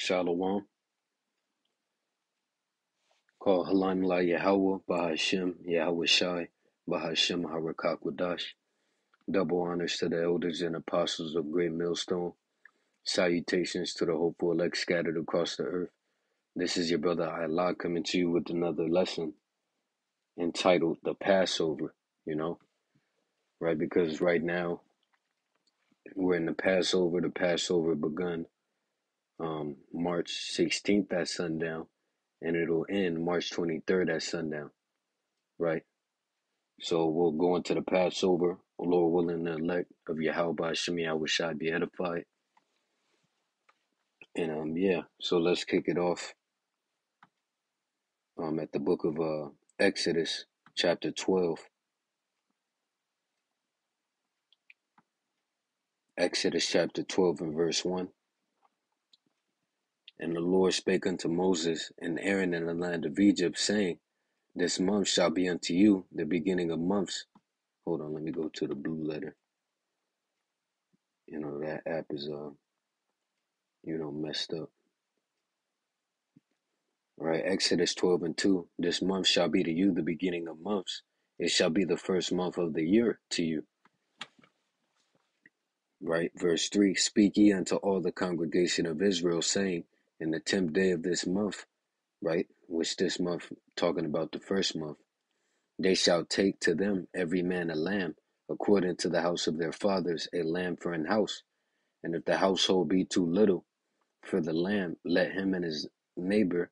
Shalom, called Halan La Yahweh, Bahashem, Yahweh Shai, Bahashem Harakakwadash. Double honors to the elders and apostles of Great Millstone. Salutations to the hopeful elect scattered across the earth. This is your brother Allah coming to you with another lesson entitled The Passover, right? Because right now we're in the Passover. The Passover begun March 16th at sundown, and it'll end March 23rd at sundown, right? So we'll go into the Passover, Lord willing, the elect of Yahweh Hashem, I wish I be edified. And so let's kick it off at the book of Exodus, chapter 12. Exodus chapter 12 and verse 1. And the Lord spake unto Moses and Aaron in the land of Egypt, saying, This month shall be unto you the beginning of months. Hold on, let me go to the blue letter. That app is messed up. Right, Exodus 12 and 2. This month shall be to you the beginning of months. It shall be the first month of the year to you. Right, verse 3. Speak ye unto all the congregation of Israel, saying, In the 10th day of this month, right, which this month, talking about the first month, they shall take to them every man a lamb, according to the house of their fathers, a lamb for an house. And if the household be too little for the lamb, let him and his neighbor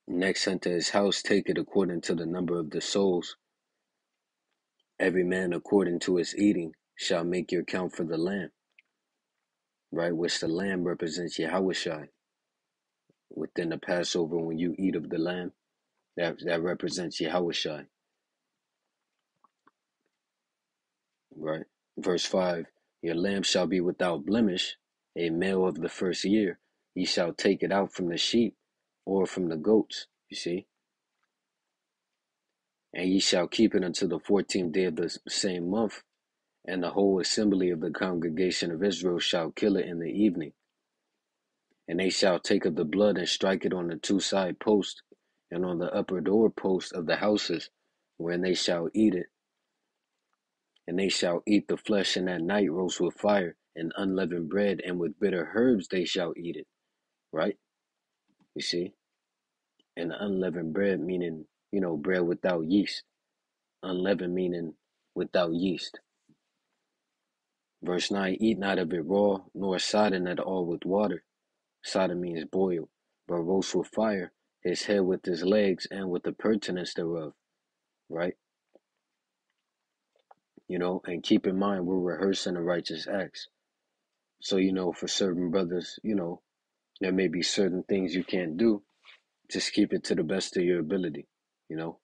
next unto his house take it according to the number of the souls. Every man according to his eating shall make your count for the lamb, right? Which the lamb represents Yahushai. Within the Passover, when you eat of the lamb, that represents Yahushai, right? Verse 5, your lamb shall be without blemish, a male of the first year. Ye shall take it out from the sheep or from the goats, you see? And ye shall keep it until the 14th day of the same month. And the whole assembly of the congregation of Israel shall kill it in the evening. And they shall take of the blood and strike it on the two side posts and on the upper door posts of the houses, wherein they shall eat it. And they shall eat the flesh in that night, roast with fire and unleavened bread, and with bitter herbs they shall eat it. Right? You see? And unleavened bread meaning, bread without yeast. Unleavened meaning without yeast. Verse 9, eat not of it raw, nor sodden at all with water. Sodden means boil, but roast with fire, his head with his legs, and with the pertinence thereof. Right? And keep in mind, we're rehearsing the righteous acts. So, for certain brothers, there may be certain things you can't do. Just keep it to the best of your ability. We're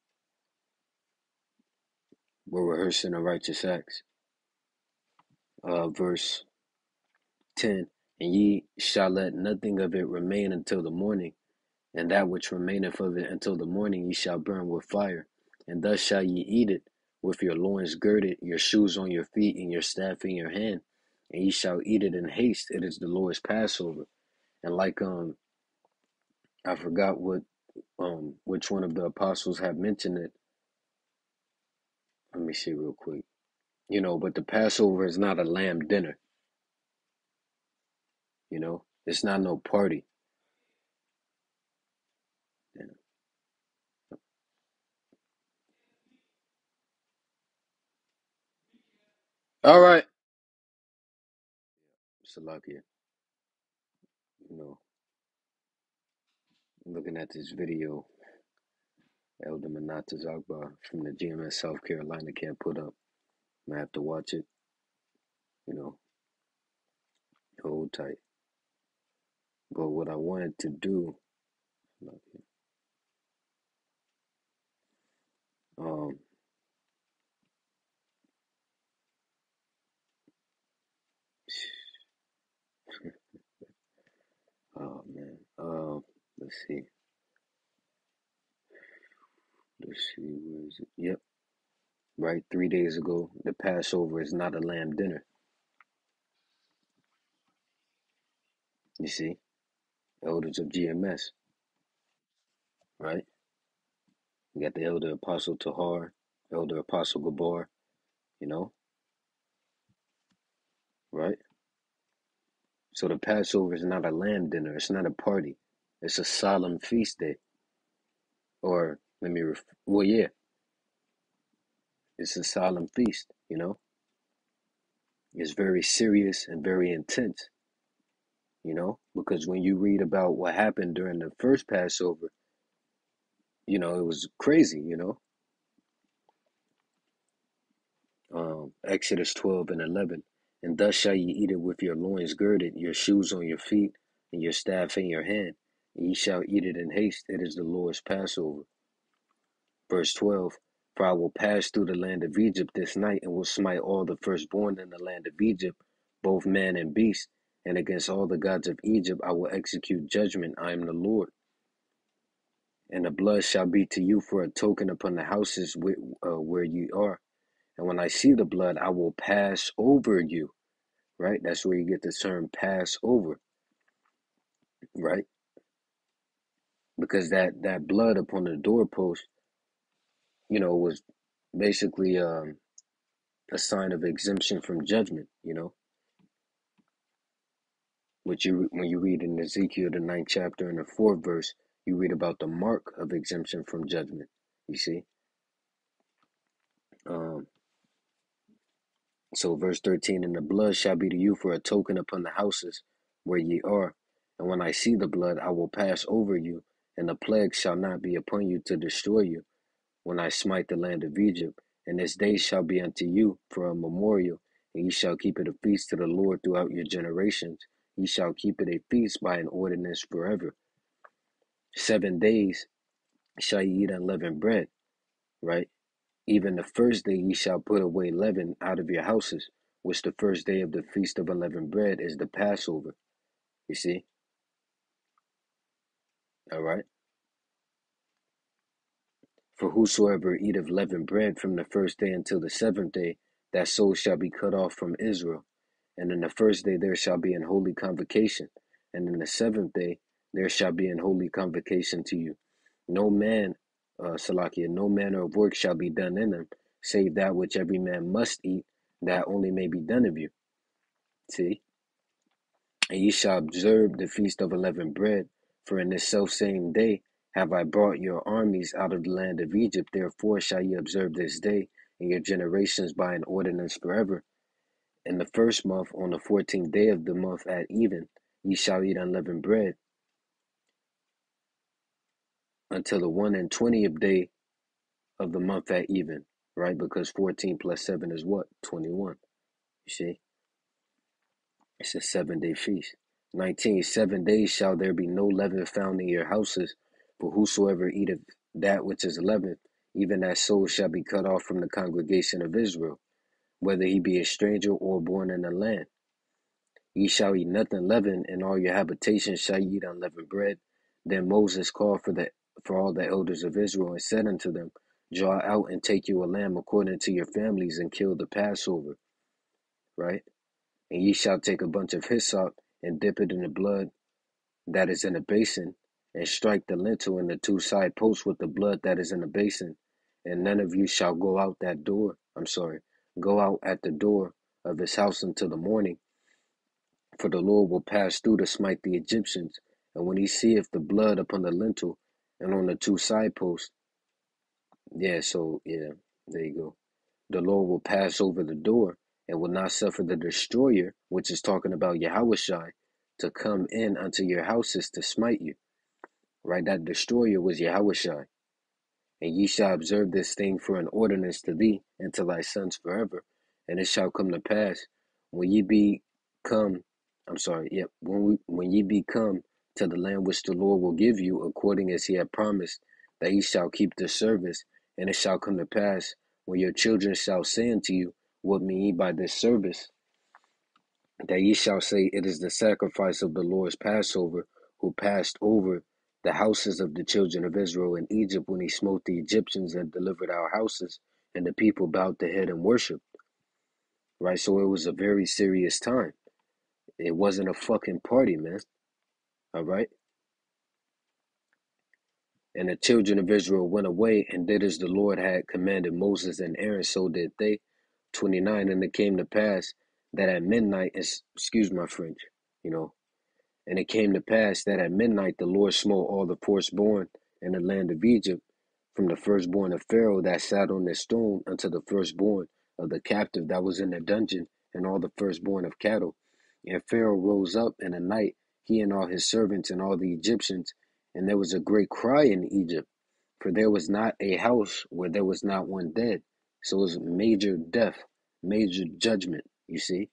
rehearsing the righteous acts. Verse 10, and ye shall let nothing of it remain until the morning, and that which remaineth of it until the morning ye shall burn with fire. And thus shall ye eat it, with your loins girded, your shoes on your feet, and your staff in your hand. And ye shall eat it in haste. It is the Lord's Passover. And like I forgot which one of the apostles had mentioned it. Let me see real quick. But the Passover is not a lamb dinner. It's not no party. Yeah. All right. Salakia, looking at this video, Elder Manata Zagba from the GMS South Carolina can't put up. I have to watch it, hold tight. But what I wanted to do, um, oh man, let's see, where is it? Yep, right, 3 days ago, the Passover is not a lamb dinner. You see, elders of GMS, right? You got the elder apostle Tahar, elder apostle Gabar, you know, right? So the Passover is not a lamb dinner. It's not a party. It's a solemn feast day. Or well, yeah, it's a solemn feast. You know, it's very serious and very intense. You know, because when you read about what happened during the first Passover, you know, it was crazy. You know, Exodus 12:11, and thus shall ye eat it with your loins girded, your shoes on your feet, and your staff in your hand. And ye shall eat it in haste. It is the Lord's Passover. Verse 12, for I will pass through the land of Egypt this night, and will smite all the firstborn in the land of Egypt, both man and beast, and against all the gods of Egypt I will execute judgment. I am the Lord. And the blood shall be to you for a token upon the houses where ye are. And when I see the blood, I will pass over you. Right? That's where you get the term pass over. Right? Because that blood upon the doorpost, you know, was basically a sign of exemption from judgment, you know. Which when you read in Ezekiel, the 9th chapter and the 4th verse, you read about the mark of exemption from judgment. You see? Um, so verse 13, and the blood shall be to you for a token upon the houses where ye are. And when I see the blood, I will pass over you, and the plague shall not be upon you to destroy you, when I smite the land of Egypt. And this day shall be unto you for a memorial, and ye shall keep it a feast to the Lord throughout your generations. Ye shall keep it a feast by an ordinance forever. 7 days shall ye eat unleavened bread, right? Even the first day ye shall put away leaven out of your houses, which the first day of the feast of unleavened bread is the Passover. You see? All right? For whosoever eateth leavened bread from the first day until the 7th day, that soul shall be cut off from Israel. And in the first day there shall be an holy convocation, and in the 7th day there shall be an holy convocation to you. No man, Salakia, no manner of work shall be done in them, save that which every man must eat, that only may be done of you. See? And ye shall observe the feast of unleavened bread, for in this selfsame day have I brought your armies out of the land of Egypt. Therefore shall ye observe this day in your generations by an ordinance forever. In the first month, on the 14th day of the month at even, ye shall eat unleavened bread until the 21st day of the month at even, right? Because 14 plus 7 is what? 21. You see? It's a 7-day feast. 19, 7 days shall there be no leaven found in your houses, for whosoever eateth that which is leavened, even that soul shall be cut off from the congregation of Israel, whether he be a stranger or born in the land. Ye shall eat nothing leavened, and all your habitations shall ye eat unleavened bread. Then Moses called for all the elders of Israel, and said unto them, draw out and take you a lamb according to your families, and kill the Passover. Right? And ye shall take a bunch of hyssop, and dip it in the blood that is in a basin, and strike the lintel and the 2 side posts with the blood that is in the basin. And none of you shall go out go out at the door of his house until the morning. For the Lord will pass through to smite the Egyptians. And when he seeth the blood upon the lintel and on the 2 side posts, there you go. The Lord will pass over the door and will not suffer the destroyer, which is talking about Yahushai, to come in unto your houses to smite you. Right? That destroyer was Yahushai. And ye shall observe this thing for an ordinance to thee and to thy sons forever. And it shall come to pass when ye be come, when ye be come to the land which the Lord will give you, according as he had promised, that ye shall keep the service. And it shall come to pass when your children shall say unto you, what mean ye by this service? That ye shall say, it is the sacrifice of the Lord's Passover, who passed over the houses of the children of Israel in Egypt when he smote the Egyptians and delivered our houses, and the people bowed their head and worshiped. Right? So it was a very serious time. It wasn't a fucking party, man. All right. And the children of Israel went away and did as the Lord had commanded Moses and Aaron, so did they. 29. And it came to pass that at midnight, excuse my French, you know, and it came to pass that at midnight the Lord smote all the firstborn in the land of Egypt, from the firstborn of Pharaoh that sat on his throne unto the firstborn of the captive that was in the dungeon, and all the firstborn of cattle. And Pharaoh rose up in the night, he and all his servants and all the Egyptians, and there was a great cry in Egypt, for there was not a house where there was not one dead. So it was major death, major judgment, you see.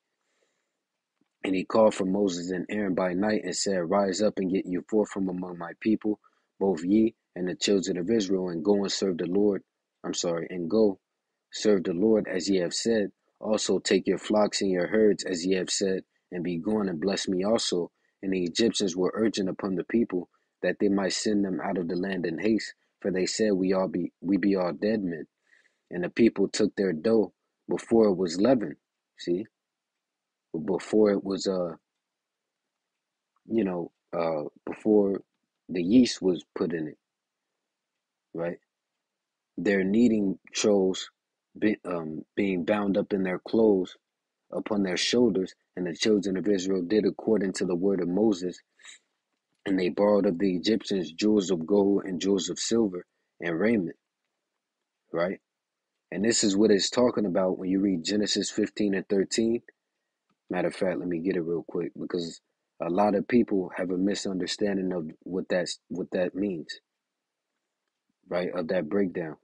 And he called for Moses and Aaron by night and said, rise up and get you forth from among my people, both ye and the children of Israel, and go and serve the Lord. And go serve the Lord as ye have said. Also take your flocks and your herds as ye have said, and be gone and bless me also. And the Egyptians were urgent upon the people that they might send them out of the land in haste, for they said, we be all dead men. And the people took their dough before it was leavened. See, before it was before the yeast was put in it, right? Their kneading troughs being bound up in their clothes upon their shoulders, and the children of Israel did according to the word of Moses, and they borrowed of the Egyptians jewels of gold and jewels of silver and raiment, right? And this is what it's talking about when you read Genesis 15 and 13. Matter of fact, let me get it real quick, because a lot of people have a misunderstanding of what that means, right? Of that breakdown.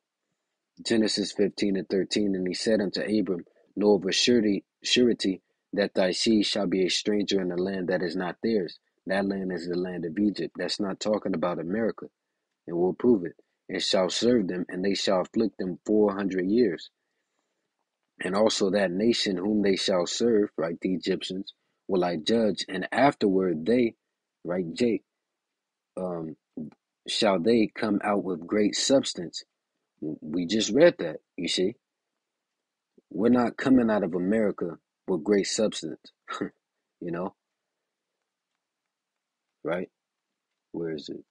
Genesis 15 and 13. And he said unto Abram, know of a surety that thy seed shall be a stranger in a land that is not theirs. That land is the land of Egypt. That's not talking about America, and we'll prove it. And shall serve them, and they shall afflict them 400 years. And also that nation whom they shall serve, right, the Egyptians, will I judge, and afterward they, right, Jake, um, shall they come out with great substance. We just read that, you see. We're not coming out of America with great substance, you know, right? Where is it?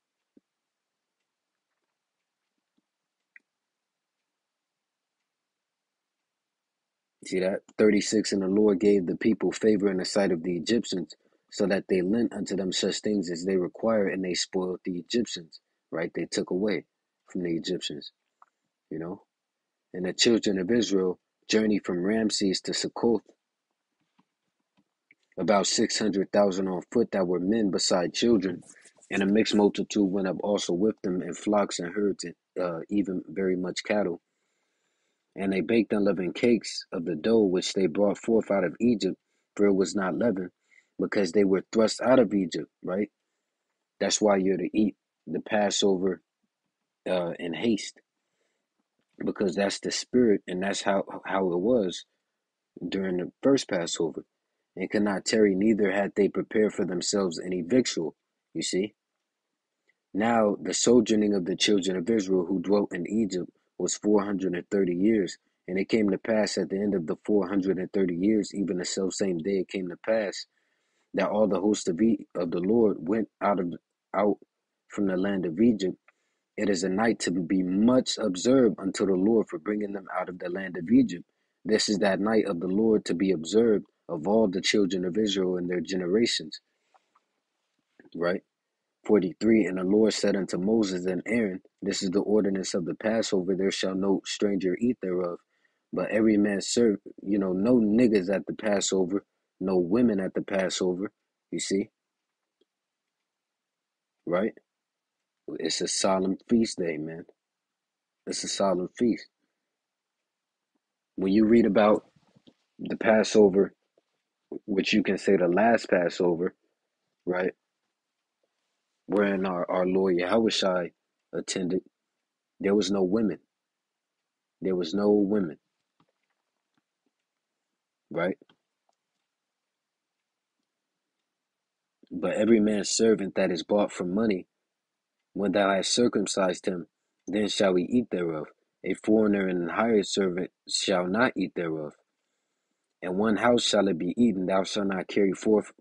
See that? 36. And the Lord gave the people favor in the sight of the Egyptians, so that they lent unto them such things as they required, and they spoiled the Egyptians, right? They took away from the Egyptians, you know. And the children of Israel journeyed from Ramses to Succoth, about 600,000 on foot that were men beside children. And a mixed multitude went up also with them, in flocks and herds, and even very much cattle. And they baked unleavened cakes of the dough which they brought forth out of Egypt, for it was not leavened, because they were thrust out of Egypt, right? That's why you're to eat the Passover in haste, because that's the spirit, and that's how it was during the first Passover. And could not tarry, neither had they prepared for themselves any victual, you see. Now the sojourning of the children of Israel who dwelt in Egypt was 430 years. And it came to pass at the end of the 430 years, even the selfsame day it came to pass, that all the host of the Lord went out from the land of Egypt. It is a night to be much observed unto the Lord for bringing them out of the land of Egypt. This is that night of the Lord to be observed of all the children of Israel in their generations. Right? 43. And the Lord said unto Moses and Aaron, this is the ordinance of the Passover. There shall no stranger eat thereof, but every man serve, no niggas at the Passover, no women at the Passover. You see? Right? It's a solemn feast day, man. It's a solemn feast. When you read about the Passover, which you can say the last Passover, right? Wherein our Lord Yahushua attended, there was no women. There was no women, right? But every man's servant that is bought for money, when thou hast circumcised him, then shall he eat thereof. A foreigner and an hired servant shall not eat thereof. In one house shall it be eaten. Thou shalt not carry forth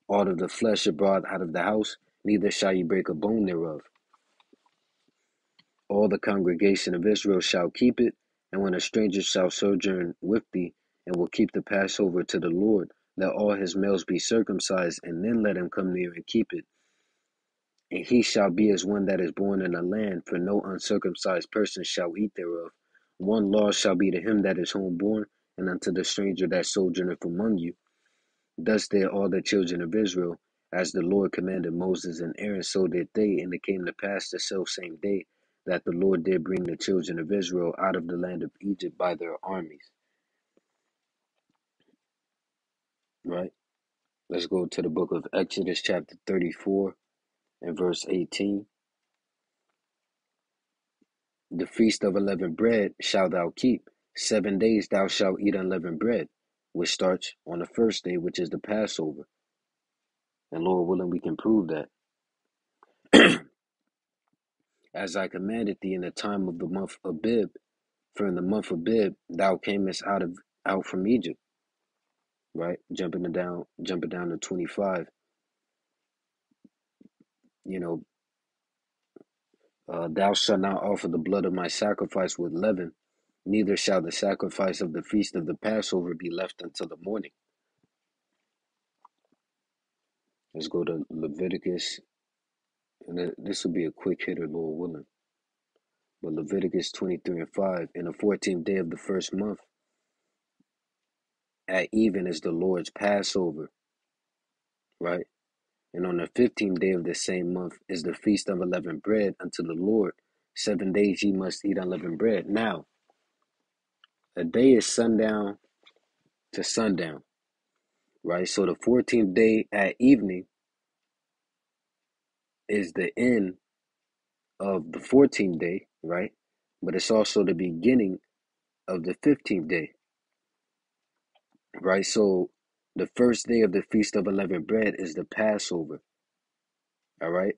all of the flesh abroad out of the house, neither shall ye break a bone thereof. All the congregation of Israel shall keep it, and when a stranger shall sojourn with thee, and will keep the Passover to the Lord, let all his males be circumcised, and then let him come near and keep it. And he shall be as one that is born in the land, for no uncircumcised person shall eat thereof. One law shall be to him that is homeborn, and unto the stranger that sojourneth among you. Thus did all the children of Israel, as the Lord commanded Moses and Aaron, so did they. And it came to pass the selfsame day that the Lord did bring the children of Israel out of the land of Egypt by their armies. Right? Let's go to the book of Exodus, chapter 34, and verse 18. The feast of unleavened bread shalt thou keep. 7 days thou shalt eat unleavened bread, which starts on the first day, which is the Passover. And Lord willing, we can prove that. As I commanded thee in the time of the month of Abib, for in the month of Abib thou camest out from Egypt. Right? Jumping down to 25. You know, thou shalt not offer the blood of my sacrifice with leaven, neither shall the sacrifice of the feast of the Passover be left until the morning. Let's go to Leviticus, and this will be a quick hitter, Lord willing. But Leviticus 23 and 5, in the 14th day of the first month, at even is the Lord's Passover, right? And on the 15th day of the same month is the feast of unleavened bread unto the Lord. 7 days ye must eat unleavened bread. Now, a day is sundown to sundown, right? So the 14th day at evening is the end of the 14th day, right? But it's also the beginning of the 15th day, right? So the first day of the feast of unleavened bread is the Passover, all right?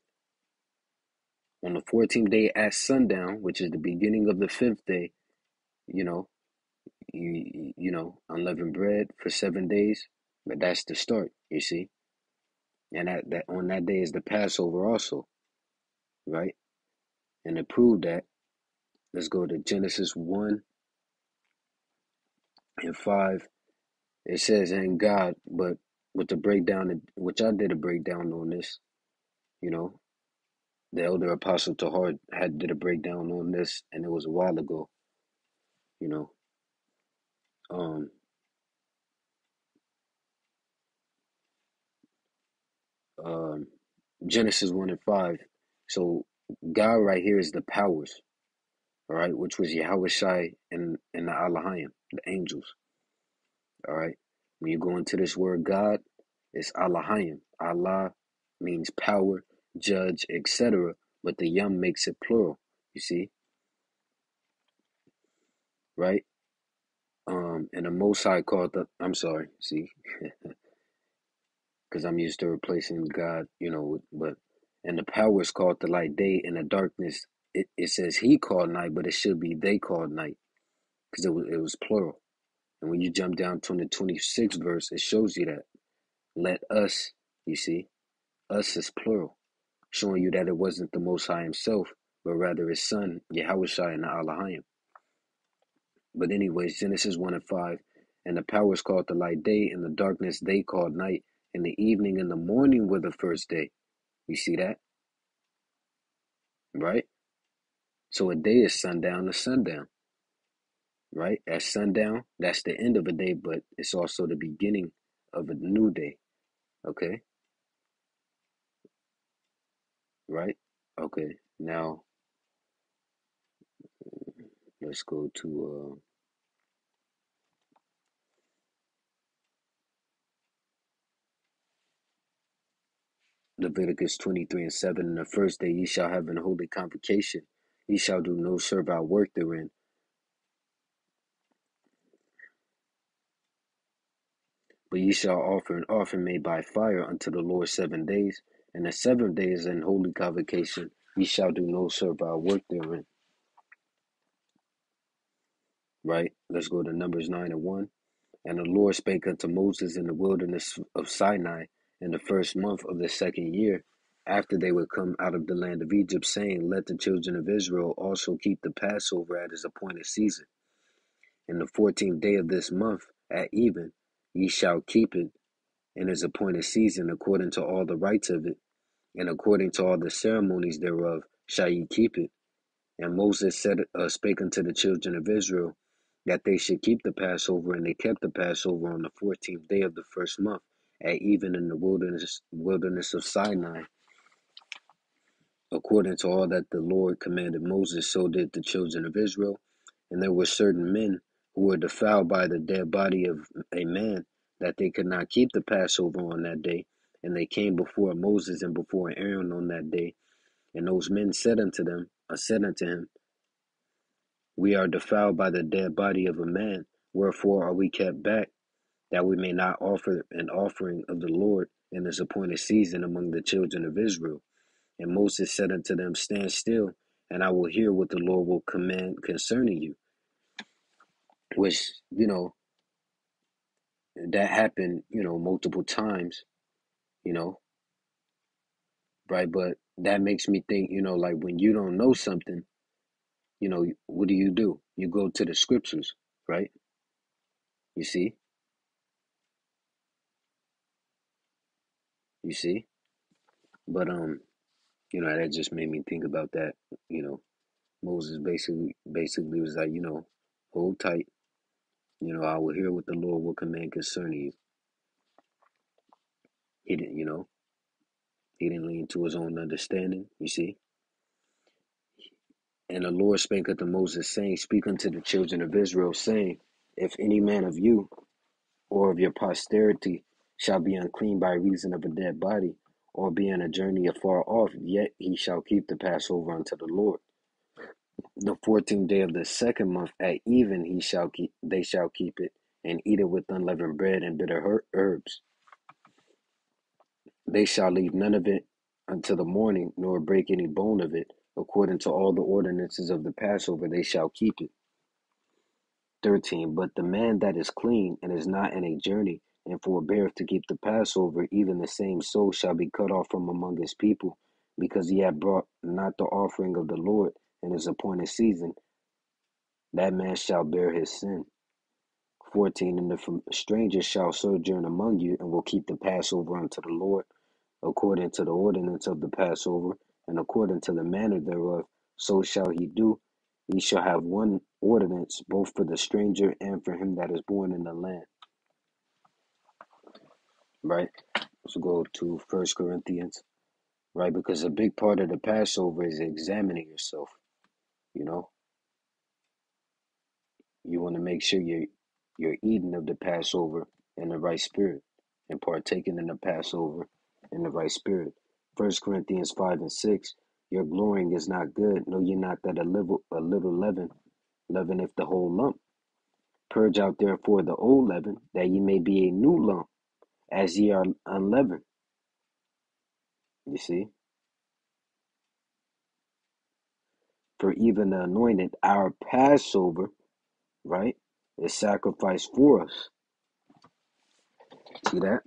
On the 14th day at sundown, which is the beginning of the 5th day, you know, unleavened bread for 7 days, but that's the start, you see. And that on that day is the Passover also, right? And to prove that, let's go to Genesis 1 and 5. It says, "And God," but with the breakdown, which I did a breakdown on this, you know, the elder apostle Tahar did a breakdown on this, and it was a while ago, you know. Um, um, Genesis 1 and 5. So God right here is the powers, all right, which was Yahweh Shai and the Alahayim, the angels, all right. When you go into this word God, it's Alahayim. Allah means power, judge, etc., but the Yum makes it plural, you see, right? And the Most High called I'm sorry, see, because I'm used to replacing God, you know, but, and the power is called the light day, and the darkness, it says he called night, but it should be they called night, because it was plural. And when you jump down to the 26th verse, it shows you that. Let us, you see, us is plural, showing you that it wasn't the Most High himself, but rather his son, Yahushua and the Alahayim. But anyways, Genesis 1 and 5, and the powers called the light day, and the darkness they called night, and the evening and the morning were the first day. You see that? Right? So a day is sundown to sundown, right? At sundown, that's the end of a day, but it's also the beginning of a new day. Okay? Right? Okay. Now let's go to Leviticus 23 and 7. In the first day ye shall have an holy convocation. Ye shall do no servile work therein. But ye shall offer an offering made by fire unto the Lord 7 days. And the 7th day is an holy convocation. Ye shall do no servile work therein. Right? Let's go to Numbers 9 and 1. And the Lord spake unto Moses in the wilderness of Sinai in the first month of the 2nd year, after they would come out of the land of Egypt, saying, Let the children of Israel also keep the Passover at his appointed season. In the 14th day of this month at even, ye shall keep it in his appointed season, according to all the rites of it, and according to all the ceremonies thereof shall ye keep it. And Moses spake unto the children of Israel that they should keep the Passover, and they kept the Passover on the 14th day of the first month at even in the wilderness of Sinai. According to all that the Lord commanded Moses, so did the children of Israel. And there were certain men who were defiled by the dead body of a man, that they could not keep the Passover on that day. And they came before Moses and before Aaron on that day. And those men said unto him, We are defiled by the dead body of a man. Wherefore are we kept back, that we may not offer an offering of the Lord in his appointed season among the children of Israel? And Moses said unto them, Stand still, and I will hear what the Lord will command concerning you. Which, that happened, multiple times, you know, right? But that makes me think, like when you don't know something, what do? You go to the scriptures, right? You see? You see? But that just made me think about that, you know. Moses basically was like, hold tight, I will hear what the Lord will command concerning you. He didn't, he didn't lean to his own understanding, you see. And the Lord spake unto Moses, saying, Speak unto the children of Israel, saying, If any man of you or of your posterity shall be unclean by reason of a dead body, or be on a journey afar off, yet he shall keep the Passover unto the Lord. The 14th day of the second month at even they shall keep it, and eat it with unleavened bread and bitter herbs. They shall leave none of it until the morning, nor break any bone of it. According to all the ordinances of the Passover, they shall keep it. 13. But the man that is clean and is not in a journey, and forbeareth to keep the Passover, even the same soul shall be cut off from among his people, because he hath brought not the offering of the Lord in his appointed season. That man shall bear his sin. 14. And if a stranger shall sojourn among you, and will keep the Passover unto the Lord, according to the ordinance of the Passover, and according to the manner thereof, so shall he do. He shall have one ordinance, both for the stranger and for him that is born in the land. Right? Let's go to 1 Corinthians. Right? Because a big part of the Passover is examining yourself. You want to make sure you're eating of the Passover in the right spirit, and partaking in the Passover in the right spirit. 1 Corinthians 5:6. Your glorying is not good. Know ye not that a little leaven leaveneth the whole lump? Purge out therefore the old leaven, that ye may be a new lump, as ye are unleavened. You see? For even the anointed, our Passover, right, is sacrificed for us. See that?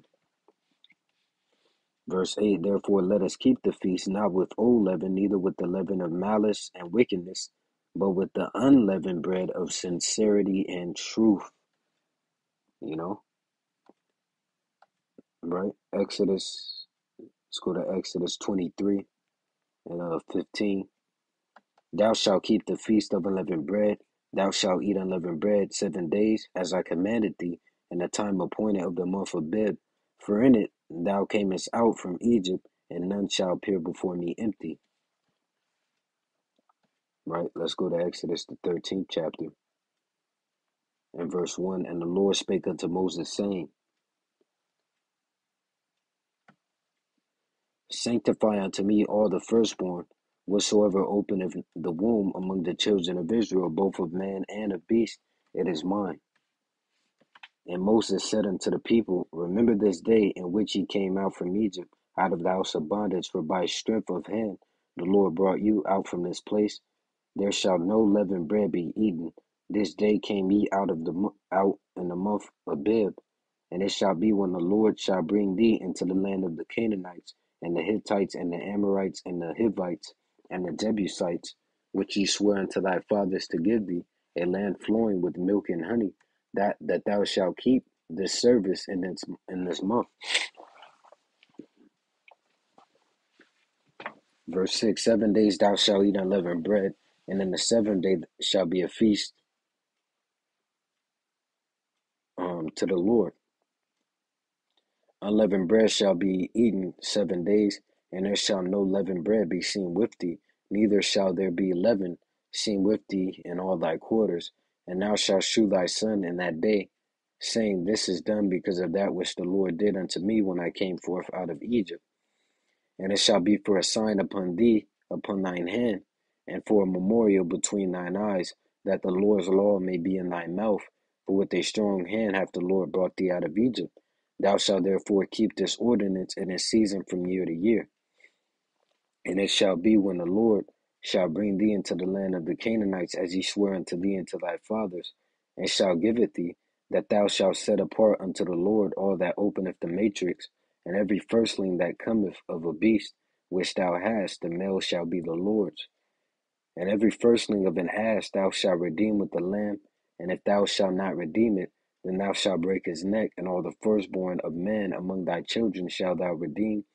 Verse 8, Therefore let us keep the feast, not with old leaven, neither with the leaven of malice and wickedness, but with the unleavened bread of sincerity and truth. Right? Let's go to Exodus 23 and 15. Thou shalt keep the feast of unleavened bread. Thou shalt eat unleavened bread 7 days, as I commanded thee, in the time appointed of the month of Bib. For in it thou camest out from Egypt, and none shall appear before me empty. Right? Let's go to Exodus, the 13th chapter, and verse 1. And the Lord spake unto Moses, saying, Sanctify unto me all the firstborn, whatsoever openeth the womb among the children of Israel, both of man and of beast, it is mine. And Moses said unto the people, Remember this day in which ye came out from Egypt, out of the house of bondage, for by strength of hand the Lord brought you out from this place. There shall no leavened bread be eaten. This day came ye out in the month of Bib. And it shall be when the Lord shall bring thee into the land of the Canaanites, and the Hittites, and the Amorites, and the Hivites, and the Jebusites, which ye sware unto thy fathers to give thee, a land flowing with milk and honey, that thou shalt keep this service in this month. Verse 6, 7 days thou shalt eat unleavened bread, and in the seventh day shall be a feast to the Lord. Unleavened bread shall be eaten 7 days, and there shall no leavened bread be seen with thee, neither shall there be leaven seen with thee in all thy quarters. And thou shalt shew thy son in that day, saying, This is done because of that which the Lord did unto me when I came forth out of Egypt. And it shall be for a sign upon thee, upon thine hand, and for a memorial between thine eyes, that the Lord's law may be in thy mouth. For with a strong hand hath the Lord brought thee out of Egypt. Thou shalt therefore keep this ordinance in its season from year to year. And it shall be when the Lord shall bring thee into the land of the Canaanites, as he sware unto thee and to thy fathers, and shall give it thee, that thou shalt set apart unto the Lord all that openeth the matrix, and every firstling that cometh of a beast which thou hast, the male shall be the Lord's. And every firstling of an ass thou shalt redeem with the lamb, and if thou shalt not redeem it, then thou shalt break his neck, and all the firstborn of men among thy children shalt thou redeem.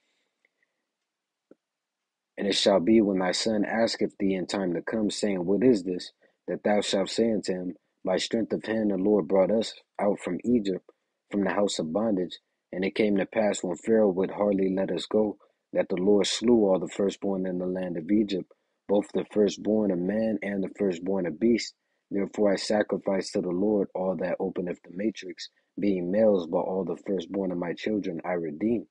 And it shall be when thy son asketh thee in time to come, saying, What is this? That thou shalt say unto him, By strength of hand the Lord brought us out from Egypt, from the house of bondage. And it came to pass, when Pharaoh would hardly let us go, that the Lord slew all the firstborn in the land of Egypt, both the firstborn of man and the firstborn of beast. Therefore I sacrifice to the Lord all that openeth the matrix, being males, but all the firstborn of my children I redeem.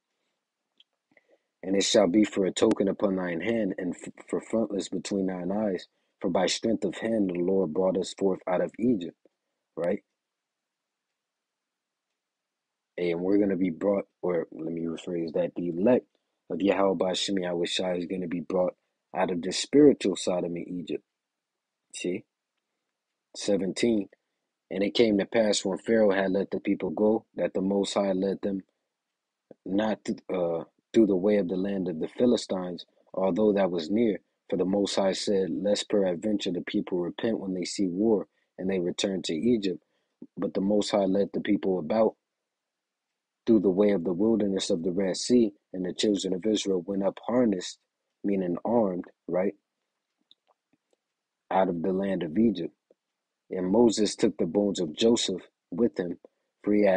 And it shall be for a token upon thine hand, and for frontlets between thine eyes. For by strength of hand the Lord brought us forth out of Egypt, right? And we're going to be brought, or let me rephrase that, the elect of Yahweh Bashim Yahweh Shai is going to be brought out of the spiritual Sodom and Egypt. See? 17. And it came to pass, when Pharaoh had let the people go, that the Most High led them not through the way of the land of the Philistines, although that was near. For the Most High said, Lest peradventure the people repent when they see war, and they return to Egypt. But the Most High led the people about through the way of the wilderness of the Red Sea, and the children of Israel went up harnessed, meaning armed, right, out of the land of Egypt. And Moses took the bones of Joseph with him, for he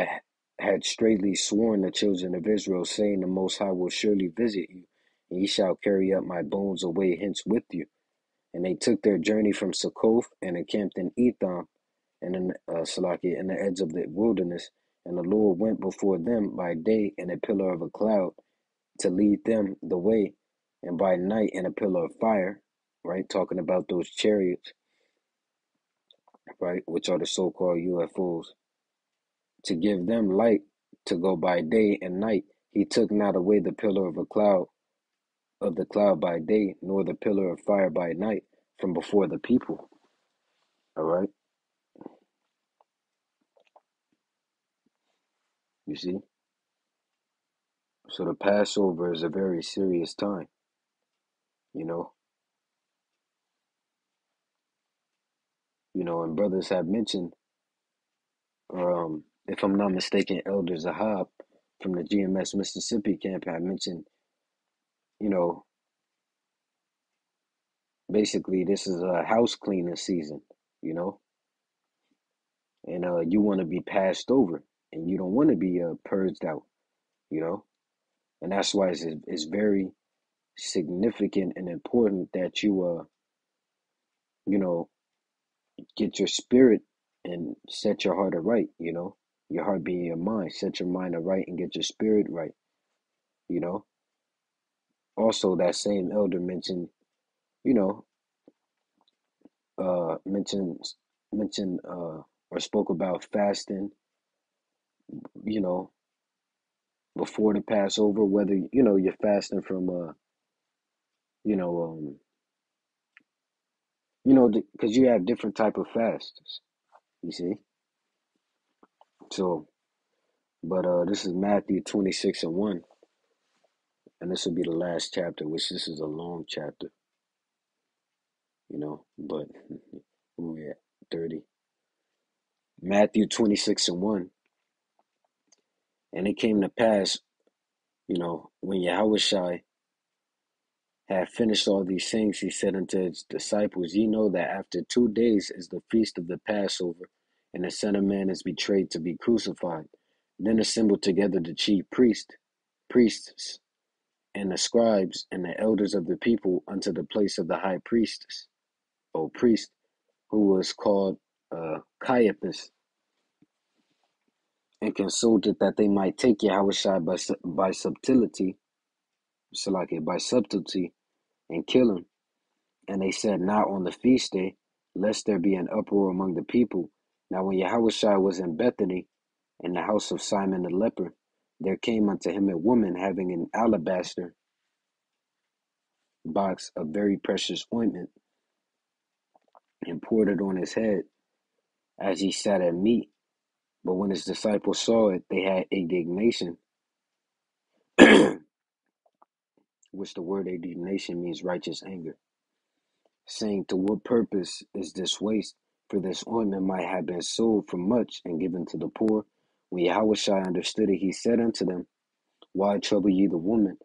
had straitly sworn the children of Israel, saying, The Most High will surely visit you, and ye shall carry up my bones away hence with you. And they took their journey from Succoth and encamped in Etham, and in Salakia, in the edge of the wilderness. And the Lord went before them by day in a pillar of a cloud to lead them the way, and by night in a pillar of fire, right? Talking about those chariots, right? Which are the so-called UFOs, to give them light to go by day and night. He took not away the pillar of the cloud by day, nor the pillar of fire by night from before the people. All right, you see. So the Passover is a very serious time, you know. And brothers have mentioned, or if I'm not mistaken, Elder Zahab from the GMS Mississippi camp had mentioned, you know, basically this is a house cleaning season, you know, and you want to be passed over, and you don't want to be purged out, you know, and that's why it's very significant and important that you know, get your spirit and set your heart aright, you know, your heart being your mind, set your mind aright and get your spirit right, you know. Also, that same elder mentioned, you know, uh, mentioned mentioned or spoke about fasting, you know, before the Passover, whether you're fasting from you know because you have different type of fasts, you see. So, but this is Matthew 26:1. And this will be the last chapter, which this is a long chapter, but we're at 30. Matthew 26 and 1. And it came to pass, when Yahushua had finished all these things, he said unto his disciples, Ye know that after 2 days is the feast of the Passover, and the Son of Man is betrayed to be crucified. Then assembled together the chief priests, and the scribes, and the elders of the people unto the place of the high priest, who was called Caiaphas, and consulted that they might take Yahushua by subtlety, and kill him. And they said, Not on the feast day, lest there be an uproar among the people. Now when Yahushua was in Bethany, in the house of Simon the leper, there came unto him a woman having an alabaster box of very precious ointment, and poured it on his head as he sat at meat. But when his disciples saw it, they had indignation, which the word indignation means righteous anger, saying, To what purpose is this waste? For this ointment might have been sold for much and given to the poor. When Yahushua understood it, he said unto them, Why trouble ye the woman?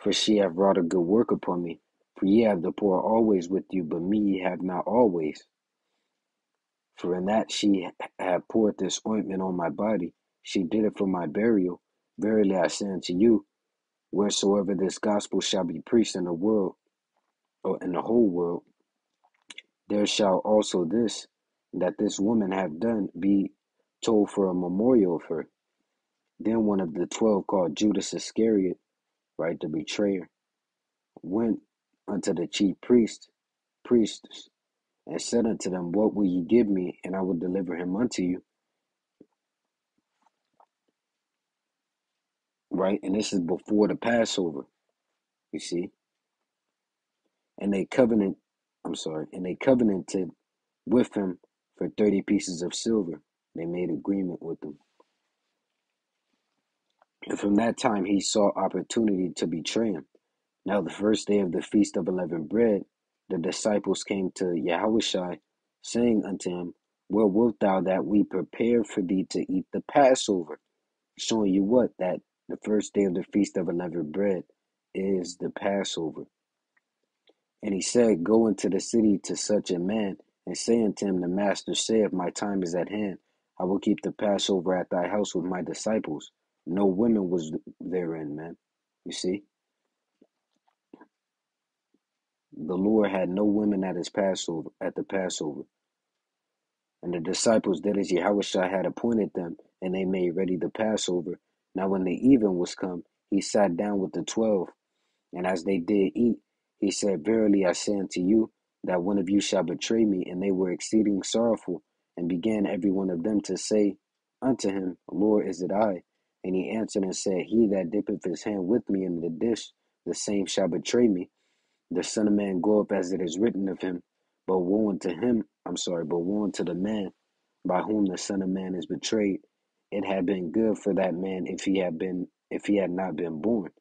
For she hath wrought a good work upon me. For ye have the poor always with you, but me ye have not always. For in that she hath poured this ointment on my body, she did it for my burial. Verily I say unto you, wheresoever this gospel shall be preached in the world, or in the whole world, there shall also that this woman hath done, be told for a memorial of her. Then one of the 12, called Judas Iscariot, right, the betrayer, went unto the chief priests, and said unto them, What will ye give me, and I will deliver him unto you? Right, and this is before the Passover, you see. And they covenanted with him for 30 pieces of silver. They made agreement with him. And from that time he saw opportunity to betray him. Now the first day of the feast of unleavened bread, the disciples came to Yahushua, saying unto him, Where wilt thou that we prepare for thee to eat the Passover? Showing you what? That the first day of the feast of unleavened bread is the Passover. And he said, Go into the city to such a man, and say unto him, The master saith, My time is at hand. I will keep the Passover at thy house with my disciples. No women was therein, man. You see? The Lord had no women at the Passover. And the disciples did as Yahushua had appointed them, and they made ready the Passover. Now when the even was come, he sat down with the 12, and as they did eat, he said, Verily I say unto you, that one of you shall betray me. And they were exceeding sorrowful, and began every one of them to say unto him, Lord, is it I? And he answered and said, He that dippeth his hand with me in the dish, the same shall betray me. The Son of Man goeth as it is written of him, but woe unto the man by whom the Son of Man is betrayed. It had been good for that man if he had not been born.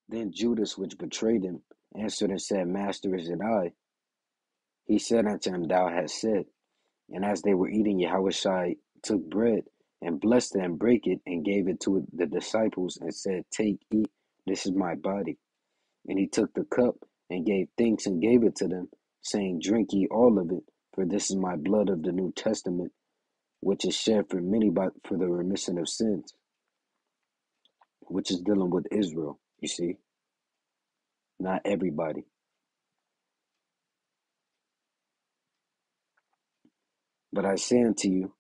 Then Judas, which betrayed him, answered and said, Master, is it I? He said unto him, Thou hast said. And as they were eating, Yahushua took bread, and blessed it, and brake it, and gave it to the disciples, and said, Take, eat, this is my body. And he took the cup, and gave thanks, and gave it to them, saying, Drink ye all of it, for this is my blood of the New Testament, which is shed for many for the remission of sins, which is dealing with Israel, you see, not everybody. But I say unto you,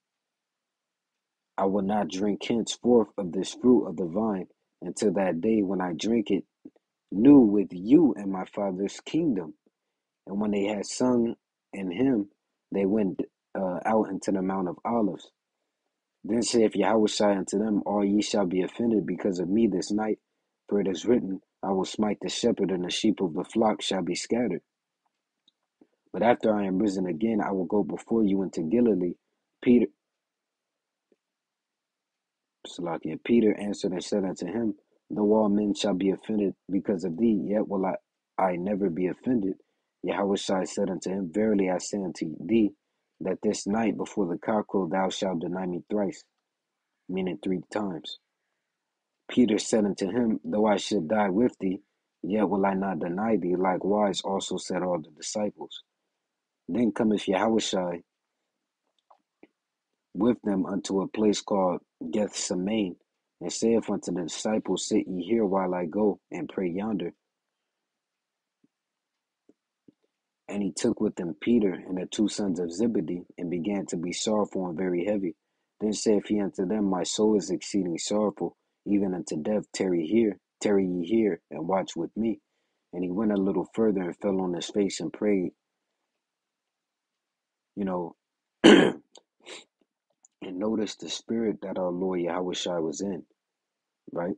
I will not drink henceforth of this fruit of the vine until that day when I drink it new with you in my Father's kingdom. And when they had sung in him, they went out into the Mount of Olives. Then saith Yahushua unto them, All ye shall be offended because of me this night, for it is written, I will smite the shepherd, and the sheep of the flock shall be scattered. But after I am risen again, I will go before you into Galilee. Peter Salakia. Peter answered and said unto him, though all men shall be offended because of thee, yet will I never be offended. Yahushua said unto him, verily I say unto thee, that this night before the cock crow thou shalt deny me thrice, meaning 3 times. Peter said unto him, though I should die with thee, yet will I not deny thee. Likewise also said all the disciples. Then cometh Yahushua with them unto a place called Gethsemane, and saith unto the disciples, sit ye here while I go and pray yonder. And he took with him Peter and the 2 sons of Zebedee, and began to be sorrowful and very heavy. Then saith he unto them, my soul is exceeding sorrowful, even unto death. Tarry ye here, and watch with me. And he went a little further and fell on his face and prayed, and noticed the spirit that our Lord Yahushua was in, right?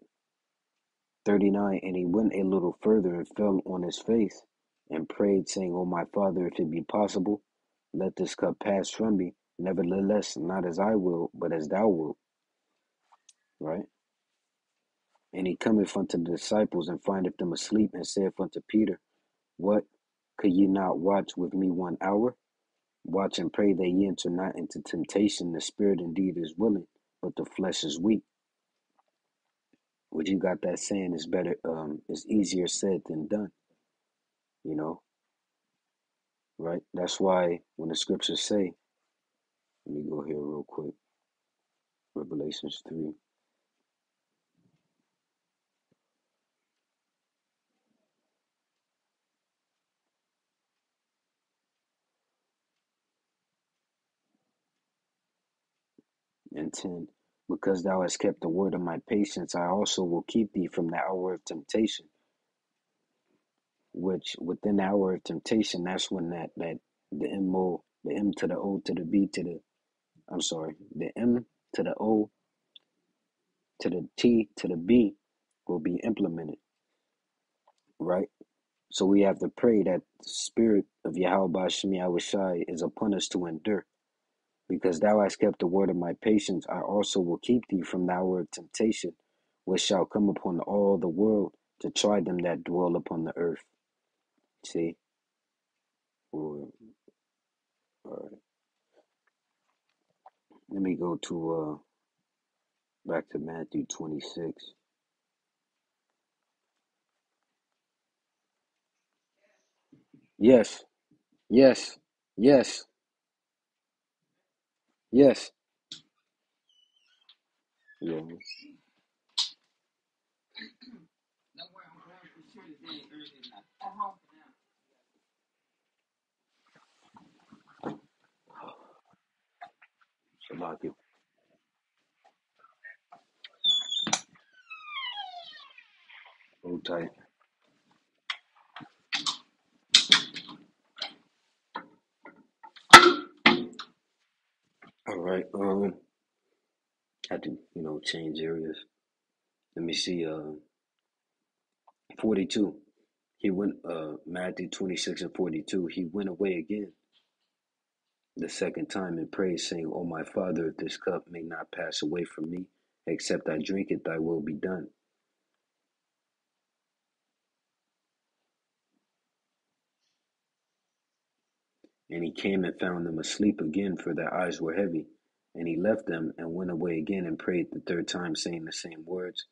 39, and he went a little further and fell on his face and prayed, saying, O my Father, if it be possible, let this cup pass from me. Nevertheless, not as I will, but as thou wilt. Right? And he cometh unto the disciples and findeth them asleep, and saith unto Peter, what? Could ye not watch with me 1 hour? Watch and pray that ye enter not into temptation. The spirit indeed is willing, but the flesh is weak. What you got that saying is better, is easier said than done, right? That's why when the scriptures say, let me go here real quick, Revelations 3. And 10, because thou hast kept the word of my patience, I also will keep thee from the hour of temptation. Which within the hour of temptation, that's when that the M to the O to the B to the, the M to the O to the T to the B will be implemented, right? So we have to pray that the spirit of Yahweh Shem Yahushai is upon us to endure. Because thou hast kept the word of my patience, I also will keep thee from the hour of temptation, which shall come upon all the world to try them that dwell upon the earth. See? All right. Let me go to back to Matthew 26. Yes, yes, yes, yes. Yeah. Shalaki. Hold tight. All right. Had to, change areas. Let me see. 42. He went. Matthew 26 and 42. He went away again the second time and prayed, saying, O my Father, if this cup may not pass away from me, except I drink it, thy will be done. And he came and found them asleep again, for their eyes were heavy. And he left them and went away again and prayed the third time, saying the same words.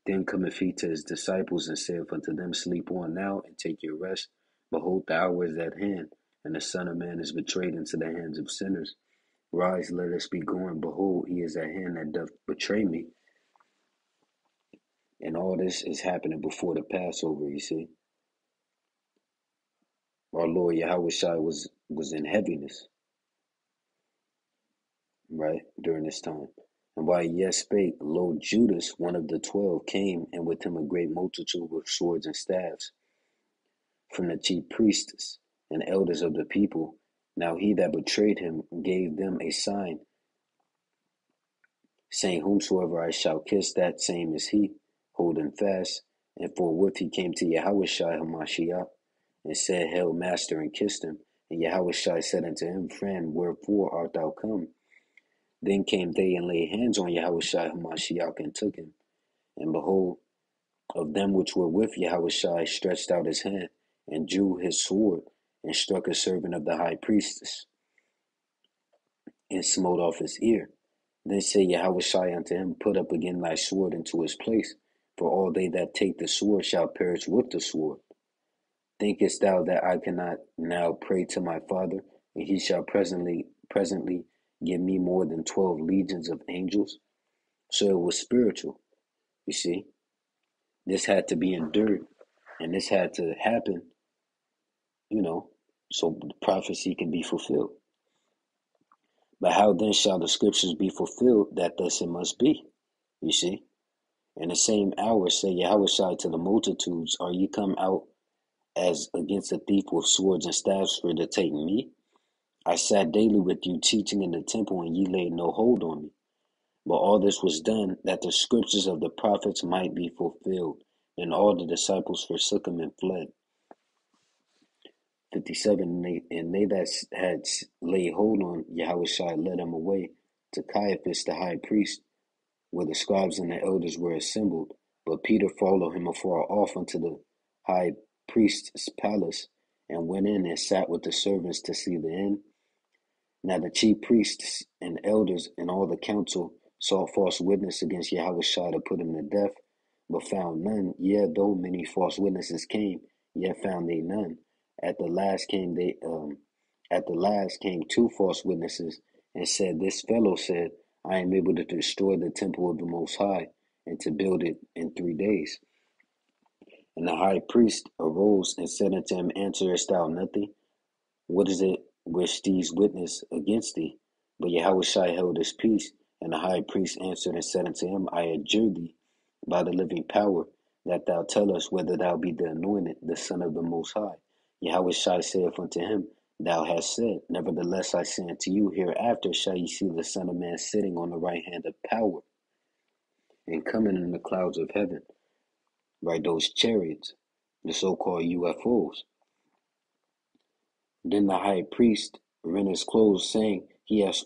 Then cometh he to his disciples and saith unto them, sleep on now and take your rest. Behold, the hour is at hand, and the Son of Man is betrayed into the hands of sinners. Rise, let us be going. Behold, he is at hand that doth betray me. And all this is happening before the Passover, you see. Our Lord Yahushua was in heaviness, right, during this time. And while he yet spake, lo, Judas, one of the 12, came, and with him a great multitude with swords and staves, from the chief priests and elders of the people. Now he that betrayed him gave them a sign, saying, whomsoever I shall kiss, that same is he. Hold him fast. And forthwith he came to Yahushua Hamashiach, and said, Hail, Master, and kissed him. And Yahushua said unto him, Friend, wherefore art thou come? Then came they and laid hands on Yahushua Hamashiach and took him. And behold, of them which were with Yahushua stretched out his hand and drew his sword and struck a servant of the high priestess and smote off his ear. Then said Yahushua unto him, Put up again thy sword into his place, for all they that take the sword shall perish with the sword. Thinkest thou that I cannot now pray to my Father, and he shall presently give me more than 12 legions of angels? So it was spiritual, you see. This had to be endured, and this had to happen, so the prophecy can be fulfilled. But how then shall the scriptures be fulfilled that thus it must be? You see? In the same hour say Yahushua to the multitudes, Are ye come out as against a thief with swords and staffs for to take me? I sat daily with you teaching in the temple, and ye laid no hold on me. But all this was done that the scriptures of the prophets might be fulfilled. And all the disciples forsook him and fled. 57. And they that had laid hold on Yahushua led him away to Caiaphas the high priest, where the scribes and the elders were assembled. But Peter followed him afar off unto the high priest's palace, and went in and sat with the servants to see the end. Now the chief priests and elders and all the council sought false witness against Yahushua to put him to death, but found none. Yea, though many false witnesses came, yet found they none. At the last came two false witnesses, and said, This fellow said, I am able to destroy the temple of the Most High, and to build it in 3 days. And the high priest arose and said unto him, Answerest thou nothing? What is it which these witness against thee? But Yahushua held his peace. And the high priest answered and said unto him, I adjure thee by the living power, that thou tell us whether thou be the anointed, the Son of the Most High. Yahushua saith unto him, Thou hast said. Nevertheless I say unto you, hereafter shall ye see the Son of Man sitting on the right hand of power, and coming in the clouds of heaven. Right, those chariots, the so-called UFOs. Then the high priest rent his clothes, saying, He has